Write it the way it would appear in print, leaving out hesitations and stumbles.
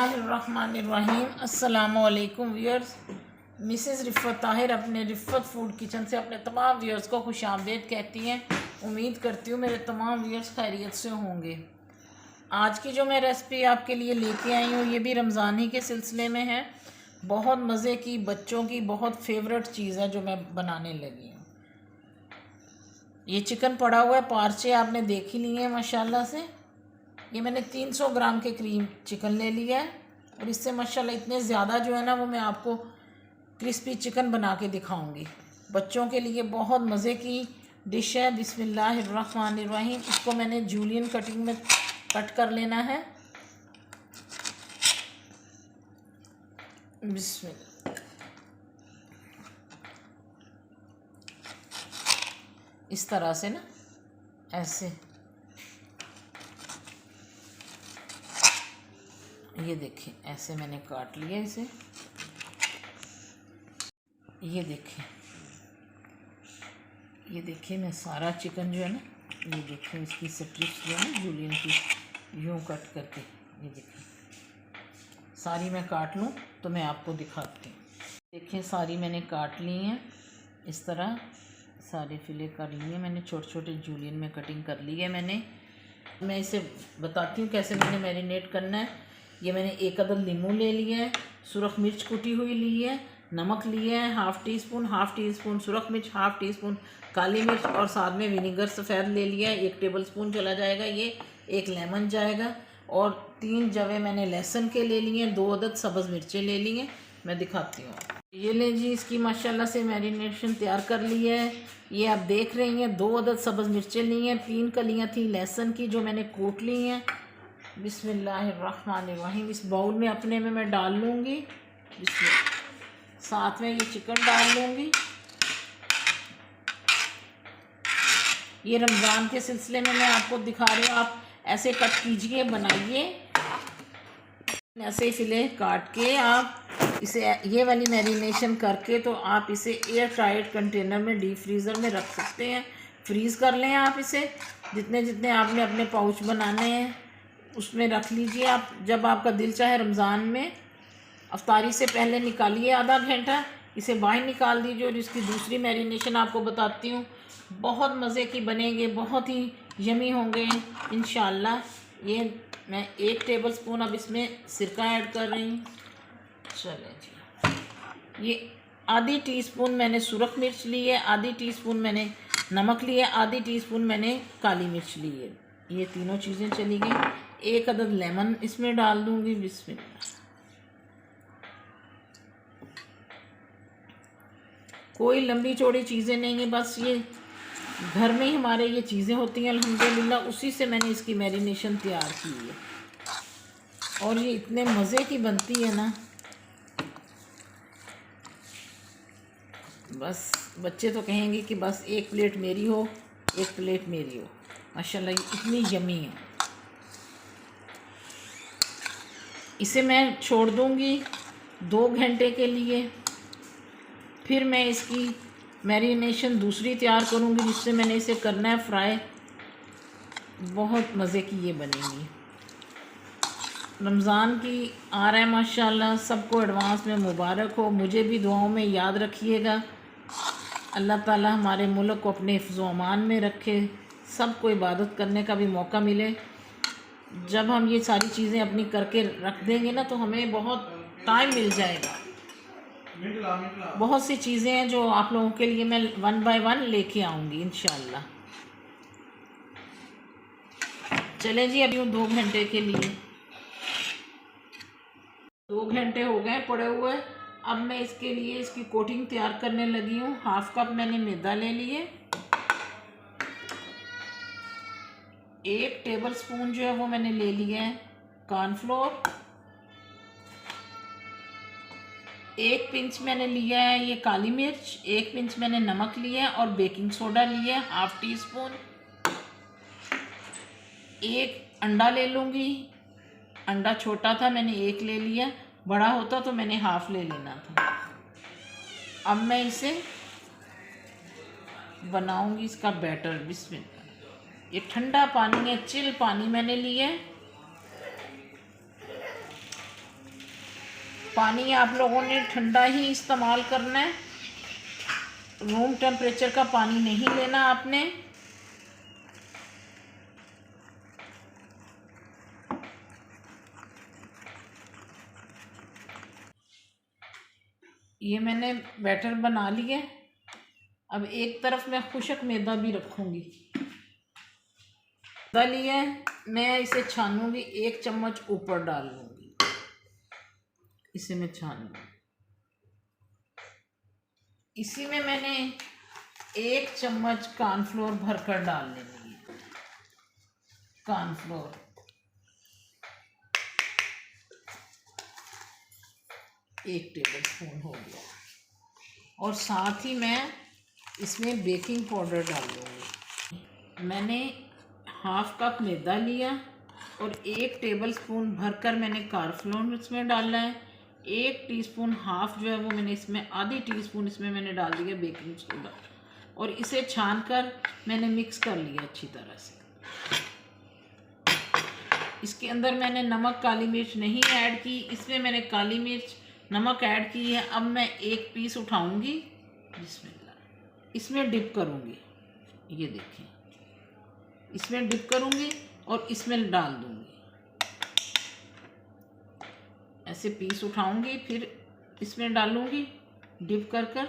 बिस्मिल्लाहिर्रहमानिर्रहीम। अस्सलामुअलैकुम viewers. Mrs रिफ़त Tahir अपने रिफ़त फूड किचन से अपने तमाम व्यूअर्स को खुशामदीद कहती हैं। उम्मीद करती हूँ मेरे तमाम व्यूअर्स खैरियत से होंगे। आज की जो मैं रेसिपी आपके लिए लेके आई हूँ ये भी रमज़ान ही के सिलसिले में है। बहुत मज़े की, बच्चों की बहुत फेवरेट चीज़ है जो मैं बनाने लगी हूँ। ये चिकन पड़ा हुआ है, पार्चे आपने देख ही लिए हैं माशाल्लाह से। ये मैंने 300 ग्राम के करीब चिकन ले लिया है और इससे माशाल्लाह इतने ज़्यादा जो है ना वो मैं आपको क्रिस्पी चिकन बना के दिखाऊंगी। बच्चों के लिए बहुत मज़े की डिश है। बिस्मिल्लाहिर्रहमानिर्रहीम। इसको मैंने जूलियन कटिंग में कट कर लेना है। बिस्मिल्लाह। इस तरह से ना, ऐसे ये देखिए, ऐसे मैंने काट लिया इसे। ये देखिए मैं सारा चिकन जो है ना, ये देखिए इसकी स्ट्रिप्स जो है ना जूलियन की, यूँ कट करके ये देखिए सारी मैं काट लूँ तो मैं आपको दिखाती हूँ। देखिए सारी मैंने काट ली हैं, इस तरह सारे फिले कर लिए मैंने, छोटे छोटे जूलियन में कटिंग कर ली है मैंने। मैं इसे बताती हूँ कैसे मैंने मैरिनेट करना है। ये मैंने एक अदद नींबू ले लिया है, सुरख मिर्च कुटी हुई ली है, नमक लिया है हाफ़ टी स्पून सुरख मिर्च, हाफ़ टी स्पून काली मिर्च और साथ में विनीगर सफ़ेद ले लिया है, 1 टेबल स्पून चला जाएगा ये, 1 लेमन जाएगा और 3 जवे मैंने लहसुन के ले लिए हैं, 2 अदद सब्ज़ मिर्चें ले ली हैं। मैं दिखाती हूँ। ये ले जी, इसकी माशाल्लाह से मैरिनेशन तैयार कर ली है। ये आप देख रही हैं 2 अदद सब्ज़ मिर्चें ली हैं, 3 कलियाँ थी लहसुन की जो मैंने कूट ली हैं। बिस्मिल्लाहिर्रहमानिर्रहीम। इस बाउल में अपने में मैं डाल लूँगी, साथ में ये चिकन डाल लूँगी। ये रमज़ान के सिलसिले में मैं आपको दिखा रही हूँ, आप ऐसे कट कीजिए, बनाइए, ऐसे फिले काट के आप इसे ये वाली मैरिनेशन करके तो आप इसे एयर टाइट कंटेनर में डीप फ्रीज़र में रख सकते हैं। फ्रीज़ कर लें आप इसे, जितने जितने आपने अपने पाउच बनाने हैं उसमें रख लीजिए आप। जब आपका दिल चाहे रमज़ान में अफ्तारी से पहले निकालिए, आधा घंटा इसे बाहर निकाल दीजिए और इसकी दूसरी मैरिनेशन आपको बताती हूँ। बहुत मज़े की बनेंगे, बहुत ही यमी होंगे इंशाल्लाह। ये मैं 1 टेबल स्पून अब इसमें सिरका ऐड कर रही हूँ। चलें जी, ये आधी टीस्पून मैंने सुरख मिर्च ली है, आधी टीस्पून मैंने नमक लिया, आधी टीस्पून मैंने काली मिर्च ली है। ये तीनों चीज़ें चली गई। 1 अदद लेमन इसमें डाल दूँगी। बिस्मिल्लाह। कोई लंबी चौड़ी चीज़ें नहीं है, बस ये घर में ही हमारे ये चीज़ें होती हैं अल्हम्दुलिल्लाह, उसी से मैंने इसकी मैरिनेशन तैयार की है और ये इतने मज़े की बनती है ना, बस बच्चे तो कहेंगे कि बस 1 प्लेट मेरी हो, 1 प्लेट मेरी हो। माशाल्लाह ये इतनी यमी है। इसे मैं छोड़ दूँगी 2 घंटे के लिए, फिर मैं इसकी मैरिनेशन दूसरी तैयार करूँगी जिससे मैंने इसे करना है फ्राई। बहुत मज़े की ये बनेगी। रमज़ान की आ रहा है माशाल्लाह, सबको एडवांस में मुबारक हो। मुझे भी दुआओं में याद रखिएगा। अल्लाह ताला हमारे मुल्क को अपने हिफ्ज़ व अमान में रखे, सबको इबादत करने का भी मौका मिले। जब हम ये सारी चीज़ें अपनी करके रख देंगे ना तो हमें बहुत टाइम मिल जाएगा। बहुत सी चीज़ें हैं जो आप लोगों के लिए मैं 1 बाय 1 लेके आऊँगी इंशाल्लाह। चलें जी, अभी 2 घंटे के लिए, 2 घंटे हो गए पड़े हुए। अब मैं इसके लिए इसकी कोटिंग तैयार करने लगी हूँ। हाफ़ कप मैंने मैदा ले लिए, 1 टेबल स्पून जो है वो मैंने ले लिया है कॉर्नफ्लोर, 1 पिंच मैंने लिया है ये काली मिर्च, 1 पिंच मैंने नमक लिया है और बेकिंग सोडा लिया है हाफ़ टी स्पून। 1 अंडा ले लूँगी, अंडा छोटा था मैंने 1 ले लिया, बड़ा होता तो मैंने हाफ़ ले लेना था। अब मैं इसे बनाऊँगी इसका बैटर। बिस्मिल्लाह। ये ठंडा पानी है, चिल पानी मैंने लिया है। पानी आप लोगों ने ठंडा ही इस्तेमाल करना है, रूम टेम्परेचर का पानी नहीं लेना आपने। ये मैंने बैटर बना लिया। अब एक तरफ मैं खुशक मैदा भी रखूँगी। मैदा लिया है, मैं इसे छानूँगी, 1 चम्मच ऊपर डाल लूँगी, इसे मैं छान लूँगी। इसी में मैंने 1 चम्मच कॉर्नफ्लोर भरकर डाल लेंगी। कॉर्नफ्लोर 1 टेबल स्पून हो गया, और साथ ही मैं इसमें बेकिंग पाउडर डाल लूँगी। मैंने 1/2 कप मैदा लिया और 1 टेबल स्पून भरकर मैंने कॉर्नफ्लोर इसमें डाला है। 1 टीस्पून हाफ जो है वो मैंने इसमें, आधी टीस्पून इसमें मैंने डाल दिया बेकिंग सोडा, और इसे छानकर मैंने मिक्स कर लिया अच्छी तरह से। इसके अंदर मैंने नमक, काली मिर्च नहीं ऐड की, इसमें मैंने काली मिर्च, नमक ऐड की है। अब मैं 1 पीस उठाऊंगी, इसमें डिप करूंगी, ये देखें, इसमें डिप करूंगी और इसमें डाल दूंगी। ऐसे पीस उठाऊंगी, फिर इसमें डालूंगी डिप कर कर,